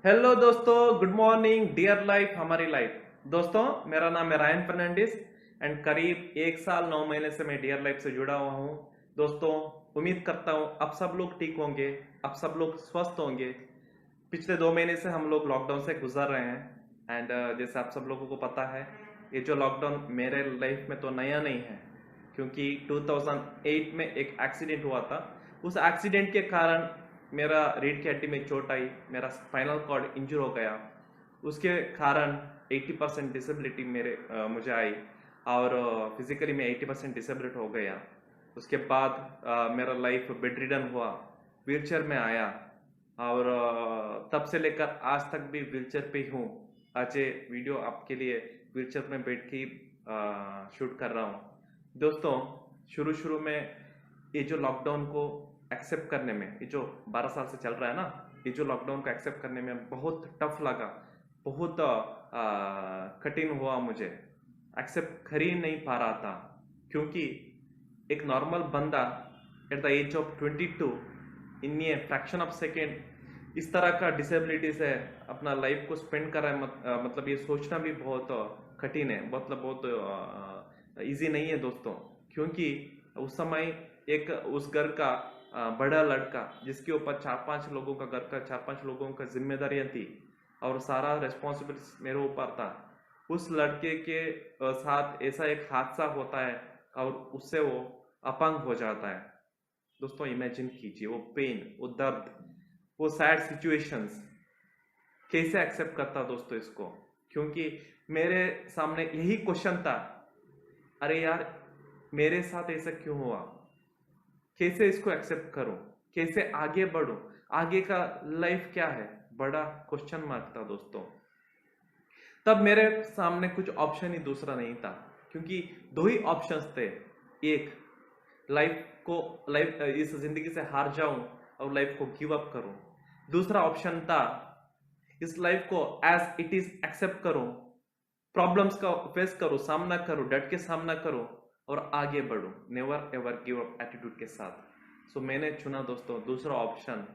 Hello दोस्तों, good morning dear life हमारी life. दोस्तों, मेरा नाम है रायन फर्नांडिस एंड करीब 1 साल 9 महीने से मैं डियर लाइफ से जुड़ा हुआ हूँ। दोस्तों, उम्मीद करता हूँ आप सब लोग ठीक होंगे, आप सब लोग स्वस्थ होंगे। पिछले 2 महीने से हम लोग लॉकडाउन से गुजर रहे हैं एंड जैसे आप सब लोगों को पता है, ये जो लॉकडाउन मेरे लाइफ में तो नया नहीं है, क्योंकि 2008 में एक एक्सीडेंट हुआ था। उस एक्सीडेंट के कारण मेरा रीढ़ की हड्डी में चोट आई, मेरा स्पाइनल कॉर्ड इंजर हो गया। उसके कारण 80% डिसेबिलिटी मुझे आई और फिजिकली मैं 80% डिसेबिलिट हो गया। उसके बाद मेरा लाइफ बेड रिडन हुआ, व्हीलचेयर में आया और तब से लेकर आज तक भी व्हीलचेयर पे ही हूँ। आज ये वीडियो आपके लिए व्हीलचेयर में बैठ के शूट कर रहा हूँ। दोस्तों, शुरू शुरू में ये जो लॉकडाउन को एक्सेप्ट करने में, ये जो 12 साल से चल रहा है ना, ये जो लॉकडाउन को एक्सेप्ट करने में बहुत टफ लगा, बहुत कठिन हुआ मुझे। एक्सेप्ट कर ही नहीं पा रहा था, क्योंकि एक नॉर्मल बंदा at the age of 22 in a fraction of second इस तरह का डिसेबिलिटी से अपना लाइफ को स्पेंड कर रहा है। मतलब ये सोचना भी बहुत कठिन है, मतलब बहुत इजी नहीं है दोस्तों। क्योंकि उस समय एक उस घर का बड़ा लड़का, जिसके ऊपर 4-5 लोगों का घर का 4-5 लोगों का जिम्मेदारियां थी और सारा रेस्पॉन्सिबिलिटी मेरे ऊपर था, उस लड़के के साथ ऐसा एक हादसा होता है और उससे वो अपंग हो जाता है। दोस्तों, इमेजिन कीजिए वो पेन, वो दर्द, वो सैड सिचुएशंस कैसे एक्सेप्ट करता दोस्तों इसको। क्योंकि मेरे सामने यही क्वेश्चन था, अरे यार मेरे साथ ऐसा क्यों हुआ, कैसे इसको एक्सेप्ट करूं, कैसे आगे बढ़ूं, आगे का लाइफ क्या है, बड़ा क्वेश्चन मार्क था दोस्तों। तब मेरे सामने कुछ ऑप्शन ही दूसरा नहीं था, क्योंकि दो ही ऑप्शंस थे। एक, लाइफ इस जिंदगी से हार जाऊं और लाइफ को गिव अप करूं। दूसरा ऑप्शन था, इस लाइफ को एज इट इज एक्सेप्ट करूं, प्रॉब्लम्स का फेस करो, सामना करो, डट के सामना करो और आगे बढ़ो, never ever give up attitude के साथ। सो मैंने चुना दोस्तों दूसरा option,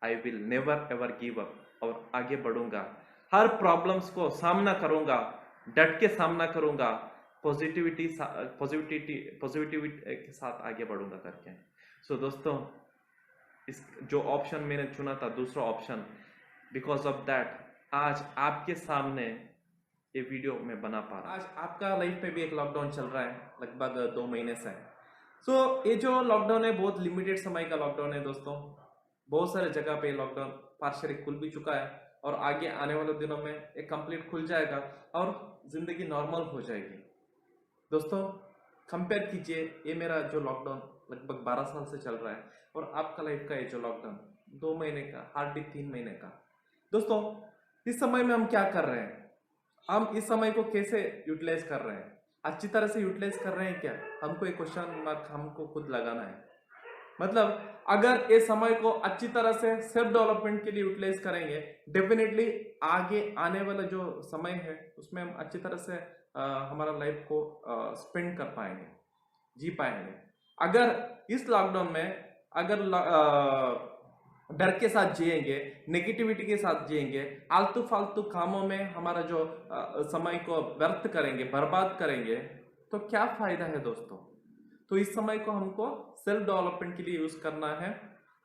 I will never ever give up और आगे बढ़ूंगा, हर प्रॉब्लम्स को सामना करूंगा, डट के सामना करूंगा, पॉजिटिविटी पॉजिटिविटी पॉजिटिविटी के साथ आगे बढ़ूंगा करके। सो दोस्तों, इस जो ऑप्शन मैंने चुना था, दूसरा ऑप्शन, बिकॉज ऑफ दैट आज आपके सामने ये वीडियो मैं बना पा रहा हूं। आज आपका लाइफ में भी एक लॉकडाउन चल रहा है, लगभग 2 महीने से। ये जो लॉकडाउन है बहुत लिमिटेड समय का लॉकडाउन है दोस्तों। बहुत सारे जगह पे लॉकडाउन पार्शियली खुल भी चुका है और आगे आने वाले दिनों में एक कंप्लीट खुल जाएगा और जिंदगी नॉर्मल हो जाएगी। दोस्तों, कंपेयर कीजिए, ये मेरा जो लॉकडाउन लगभग 12 साल से चल रहा है और आपका लाइफ का ये जो लॉकडाउन 2 महीने का, हार्डली 3 महीने का। दोस्तों, इस समय में हम क्या कर रहे हैं, हम इस समय को कैसे यूटिलाइज कर रहे हैं, अच्छी तरह से यूटिलाइज कर रहे हैं क्या, हमको एक क्वेश्चन मार्क हमको खुद लगाना है। मतलब अगर इस समय को अच्छी तरह से सेल्फ डेवलपमेंट के लिए यूटिलाइज करेंगे, डेफिनेटली आगे आने वाला जो समय है उसमें हम अच्छी तरह से हमारा लाइफ को स्पेंड कर पाएंगे, जी पाएंगे। अगर इस लॉकडाउन में अगर डर के साथ जिएंगे, नेगेटिविटी के साथ जिएंगे, आलतू फालतू कामों में हमारा जो समय को व्यर्थ करेंगे, बर्बाद करेंगे, तो क्या फायदा है दोस्तों। तो इस समय को हमको सेल्फ डेवलपमेंट के लिए यूज करना है,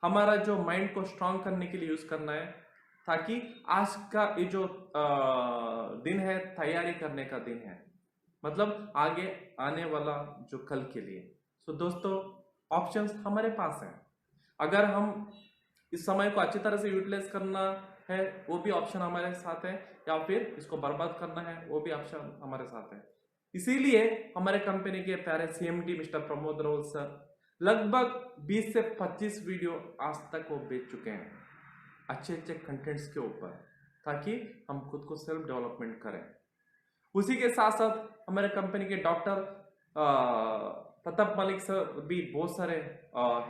हमारा जो माइंड को स्ट्रांग करने के लिए यूज करना है, ताकि आज का ये जो दिन है तैयारी करने का दिन है, मतलब आगे आने वाला जो कल के लिए। दोस्तों, ऑप्शंस हमारे पास हैं। अगर हम इस समय को अच्छी तरह से यूटिलाइज करना है, वो भी ऑप्शन हमारे साथ है, या फिर इसको बर्बाद करना है, वो भी ऑप्शन हमारे साथ है। इसीलिए हमारे कंपनी के प्यारे CMD mister Pramod Rawal sir लगभग 20 से 25 वीडियो आज तक वो बेच चुके हैं अच्छे अच्छे कंटेंट्स के ऊपर, ताकि हम खुद को सेल्फ डेवलपमेंट करें। उसी के साथ साथ हमारे कंपनी के डॉक्टर प्रताप मलिक सर भी बहुत सारे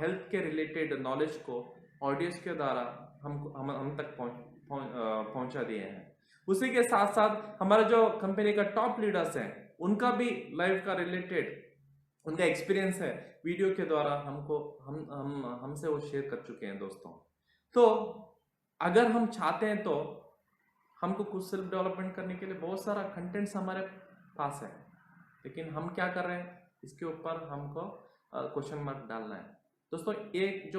हेल्थ के रिलेटेड नॉलेज को ऑडियंस के द्वारा हम तक पहुंचा दिए हैं। उसी के साथ साथ हमारे जो कंपनी का टॉप लीडर्स हैं, उनका भी लाइफ का रिलेटेड उनका एक्सपीरियंस है, वीडियो के द्वारा हमको हमसे वो शेयर कर चुके हैं दोस्तों। तो अगर हम चाहते हैं तो हमको कुछ सेल्फ डेवलपमेंट करने के लिए बहुत सारा कंटेंट्स हमारे पास है, लेकिन हम क्या कर रहे हैं, इसके ऊपर हमको क्वेश्चन मार्क डालना है। दोस्तों ये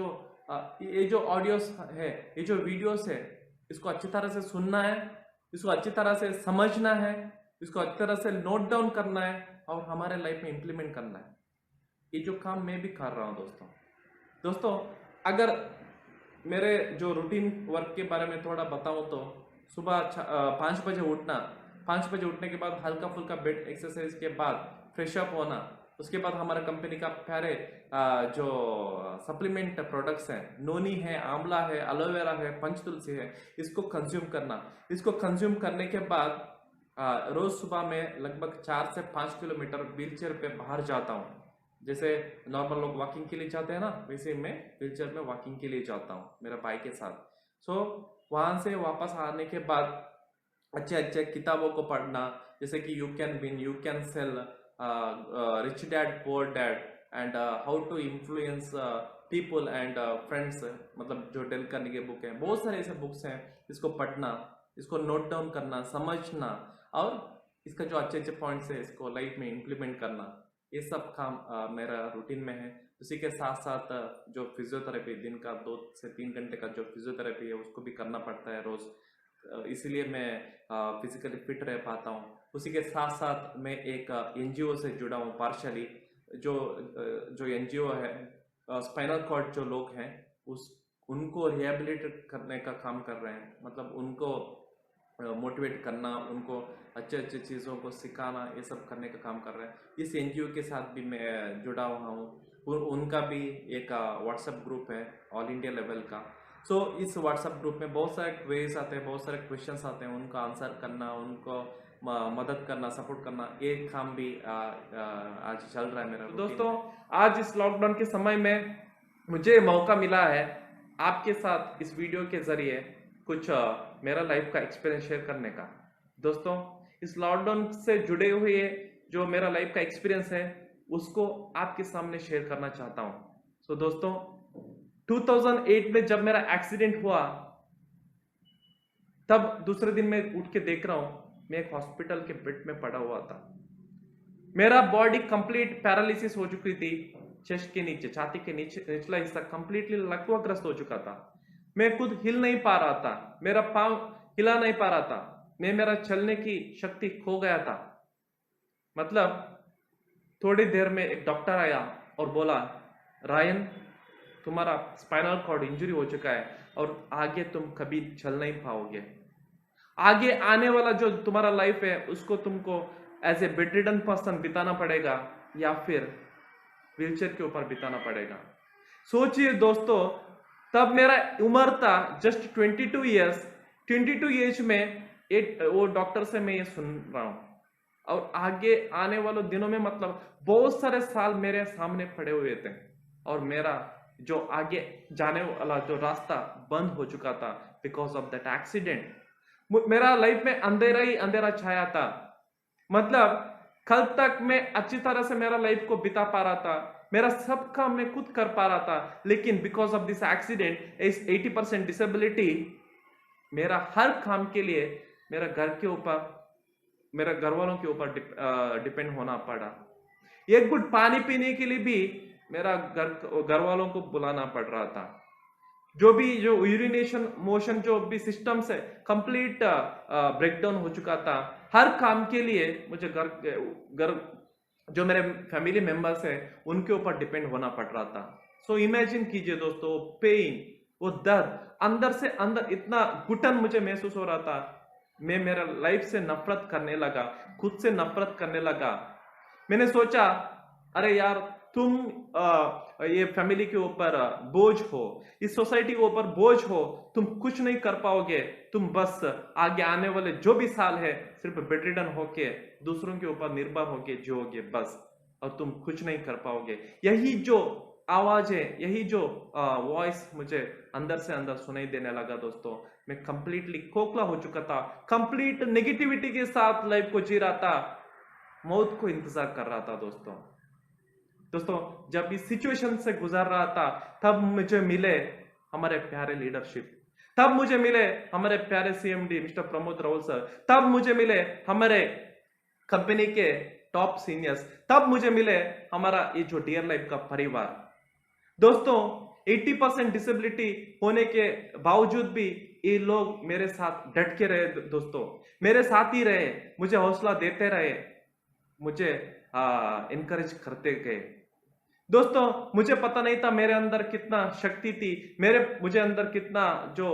जो ऑडियोस है, ये जो वीडियोस है, इसको अच्छी तरह से सुनना है, इसको अच्छी तरह से समझना है, इसको अच्छी तरह से नोट डाउन करना है और हमारे लाइफ में इम्प्लीमेंट करना है। ये जो काम मैं भी कर रहा हूँ दोस्तों, अगर मेरे जो रूटीन वर्क के बारे में थोड़ा बताऊं तो सुबह 5 बजे उठना, 5 बजे उठने के बाद हल्का फुल्का बेड एक्सरसाइज के बाद फ्रेश अप होना, उसके बाद हमारे कंपनी का प्यारे जो सप्लीमेंट प्रोडक्ट्स हैं, नोनी है, आंवला है, एलोवेरा है, पंचतुलसी है, इसको कंज्यूम करना। इसको कंज्यूम करने के बाद रोज सुबह में लगभग 4 से 5 किलोमीटर व्हीलचेयर पे बाहर जाता हूँ। जैसे नॉर्मल लोग वॉकिंग के लिए जाते हैं ना, वैसे मैं व्हीलचेयर में वॉकिंग के लिए जाता हूँ मेरा बाइक के साथ। सो वहां से वापस आने के बाद अच्छे अच्छे किताबों को पढ़ना, जैसे कि you can win, you can sell, rich dad poor dad and how to influence people and friends, मतलब जो डेल कार्नेगी की बुक है, बहुत सारे ऐसे बुक्स हैं। इसको पढ़ना, इसको नोट डाउन करना, समझना और इसका जो अच्छे अच्छे पॉइंट्स है इसको लाइफ में इम्प्लीमेंट करना, ये सब काम मेरा रूटीन में है। उसी के साथ साथ जो फिजियोथेरेपी, दिन का 2 से 3 घंटे का जो फिजियोथेरेपी है उसको भी करना पड़ता है रोज, इसीलिए मैं फिजिकली फिट रह पाता हूँ। उसी के साथ साथ मैं एक एनजीओ से जुड़ा हूँ पार्शली, जो एनजीओ है स्पाइनल कॉर्ड जो लोग हैं उनको रिहेबिलिटेट करने का काम कर रहे हैं, मतलब उनको मोटिवेट करना, उनको अच्छे अच्छे चीज़ों को सिखाना, ये सब करने का काम कर रहे हैं। इस एनजीओ के साथ भी मैं जुड़ा हुआ हूँ। उनका भी एक व्हाट्सएप ग्रुप है ऑल इंडिया लेवल का। सो इस व्हाट्सएप ग्रुप में बहुत सारे क्वेरीज आते हैं, बहुत सारे क्वेश्चंस आते हैं, उनको आंसर करना, उनको मदद करना, सपोर्ट करना, ये काम भी आज चल रहा है मेरा। दोस्तों आज इस लॉकडाउन के समय में मुझे मौका मिला है आपके साथ इस वीडियो के जरिए कुछ मेरा लाइफ का एक्सपीरियंस शेयर करने का। दोस्तों इस लॉकडाउन से जुड़े हुए जो मेरा लाइफ का एक्सपीरियंस है उसको आपके सामने शेयर करना चाहता हूं। सो दोस्तों 2008 में जब मेरा एक्सीडेंट हुआ, तब दूसरे दिन मैं उठ के देख रहा हूं मैं एक हॉस्पिटल के बेड में पड़ा हुआ था। मेरा बॉडी कंप्लीट पैरालिसिस हो चुकी थी, चेस्ट के नीचे, छाती के नीचे निचला हिस्सा कंप्लीटली लकवाग्रस्त हो चुका था। मैं खुद हिल नहीं पा रहा था, मेरा पांव हिला नहीं पा रहा था, मेरा चलने की शक्ति खो गया था। मतलब थोड़ी देर में एक डॉक्टर आया और बोला, रायन तुम्हारा स्पाइनल कॉर्ड इंजरी हो चुका है और आगे तुम कभी चल नहीं पाओगे। आगे आने वाला जो तुम्हारा लाइफ है उसको तुमको एज ए बेडरिडन पर्सन बिताना पड़ेगा या फिर व्हीलचेयर के ऊपर बिताना पड़ेगा। सोचिए दोस्तों, तब मेरा उम्र था जस्ट 22 ईयर्स। 22 एज में वो डॉक्टर से मैं ये सुन रहा हूं और आगे आने वाले दिनों में मतलब बहुत सारे साल मेरे सामने पड़े हुए थे और मेरा जो आगे जाने वाला जो रास्ता बंद हो चुका था बिकॉज ऑफ दैट एक्सीडेंट। मेरा लाइफ में अंधेरा ही अंधेरा छाया था। मतलब कल तक मैं अच्छी तरह से मेरा लाइफ को बिता पा रहा था, मेरा सब काम मैं खुद कर पा रहा था, लेकिन बिकॉज ऑफ दिस एक्सीडेंट इस 80% डिसेबिलिटी मेरा हर काम के लिए मेरा घर के ऊपर, मेरा घर वालों के ऊपर डिपेंड होना पड़ा। एक घुट पानी पीने के लिए भी मेरा घर वालों को बुलाना पड़ रहा था। जो यूरिनेशन मोशन जो भी सिस्टम से कंप्लीट ब्रेकडाउन हो चुका था। हर काम के लिए मुझे घर जो मेरे फैमिली मेंबर्स है उनके ऊपर डिपेंड होना पड़ रहा था। सो इमेजिन कीजिए दोस्तों, पेन, वो दर्द, अंदर से अंदर इतना घुटन मुझे महसूस हो रहा था। मैं मेरा लाइफ से नफरत करने लगा, खुद से नफरत करने लगा। मैंने सोचा, अरे यार तुम ये फैमिली के ऊपर बोझ हो, इस सोसाइटी के ऊपर बोझ हो, तुम कुछ नहीं कर पाओगे, तुम बस आगे आने वाले जो भी साल है सिर्फ बेडरिडन होके दूसरों के ऊपर निर्भर होके जियोगे बस, और तुम कुछ नहीं कर पाओगे। यही जो आवाज है, यही जो वॉइस मुझे अंदर से अंदर सुनाई देने लगा। दोस्तों मैं कंप्लीटली खोखला हो चुका था, कंप्लीट नेगेटिविटी के साथ लाइफ को जी रहा था, मौत को इंतजार कर रहा था। दोस्तों जब इस सिचुएशन से गुजर रहा था तब मुझे मिले हमारे प्यारे लीडरशिप, तब मुझे मिले हमारे प्यारे CMD mister Pramod Rawal sir, तब मुझे मिले हमारे कंपनी के टॉप सीनियर्स, तब मुझे मिले हमारा ये जो डियर लाइफ का परिवार। दोस्तों 80% डिसेबिलिटी होने के बावजूद भी ये लोग मेरे साथ डट के रहे, दोस्तों मेरे साथ ही रहे, मुझे हौसला देते रहे, मुझे इनकरेज करते गए। दोस्तों मुझे पता नहीं था मेरे अंदर कितना शक्ति थी, मुझे अंदर कितना जो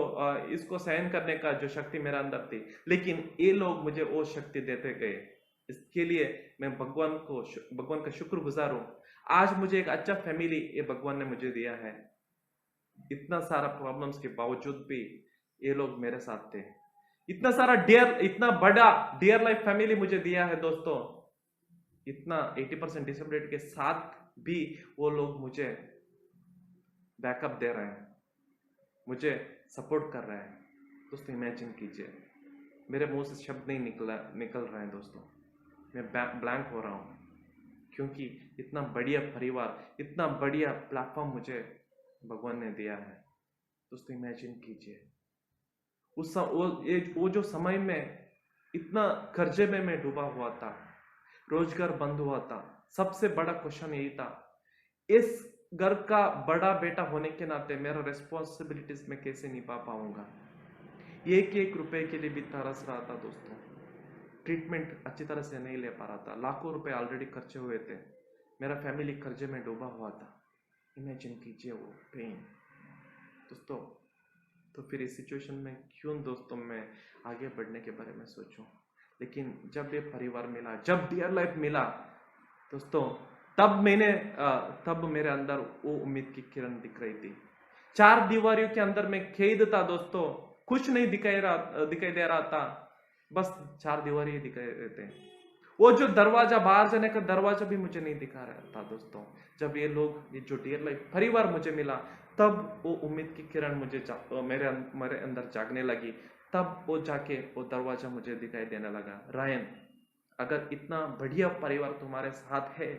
इसको सहन करने का जो शक्ति मेरे अंदर थी, लेकिन ये लोग मुझे वो शक्ति देते गए। इसके लिए मैं भगवान का शुक्रगुजार हूं। आज मुझे एक अच्छा फैमिली ये भगवान ने मुझे दिया है। इतना सारा प्रॉब्लम्स के बावजूद भी ये लोग मेरे साथ थे। इतना बड़ा डियर लाइफ फैमिली मुझे दिया है दोस्तों। इतना 80% डिसेबिलिटी के साथ भी वो लोग मुझे बैकअप दे रहे हैं, मुझे सपोर्ट कर रहे हैं। दोस्तों इमेजिन कीजिए, मेरे मुंह से शब्द नहीं निकल रहे हैं दोस्तों, मैं ब्लैंक हो रहा हूं, क्योंकि इतना बढ़िया परिवार, इतना बढ़िया प्लेटफॉर्म मुझे भगवान ने दिया है। दोस्तों इमेजिन कीजिए, वो जो समय में इतना कर्जे में मैं डूबा हुआ था, रोजगार बंद हुआ था, सबसे बड़ा क्वेश्चन यही था, इस घर का बड़ा बेटा होने के नाते मेरा रिस्पॉन्सिबिलिटीज में कैसे निभा पाऊंगा। एक एक रुपए के लिए भी तरस रहा था दोस्तों, ट्रीटमेंट अच्छी तरह से नहीं ले पा रहा था, लाखों रुपए ऑलरेडी खर्चे हुए थे, मेरा फैमिली कर्जे में डूबा हुआ था। इमेजिन कीजिए वो पेन दोस्तों। तो फिर इस सिचुएशन में क्यों दोस्तों मैं आगे बढ़ने के बारे में सोचूं। लेकिन जब ये परिवार मिला, जब डियर लाइफ मिला दोस्तों, तब मेरे अंदर वो उम्मीद की किरण दिख रही थी। चार दीवारों के अंदर मैं कैद था दोस्तों, कुछ नहीं दिखाई दे रहा था, बस चार दीवार ही दिखाई देते। वो जो दरवाजा, बाहर जाने का दरवाजा भी मुझे नहीं दिखा रहा था दोस्तों। जब ये जो डियर लाइफ परिवार मुझे मिला, तब वो उम्मीद की किरण मेरे अंदर जागने लगी। तब वो जाके वो दरवाजा मुझे दिखाई देने लगा। रायन, अगर इतना बढ़िया परिवार तुम्हारे साथ है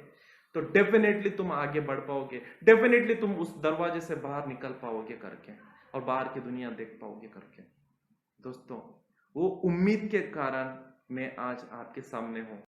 तो डेफिनेटली तुम आगे बढ़ पाओगे, डेफिनेटली तुम उस दरवाजे से बाहर निकल पाओगे करके, और बाहर की दुनिया देख पाओगे करके। दोस्तों वो उम्मीद के कारण मैं आज आपके सामने हूं।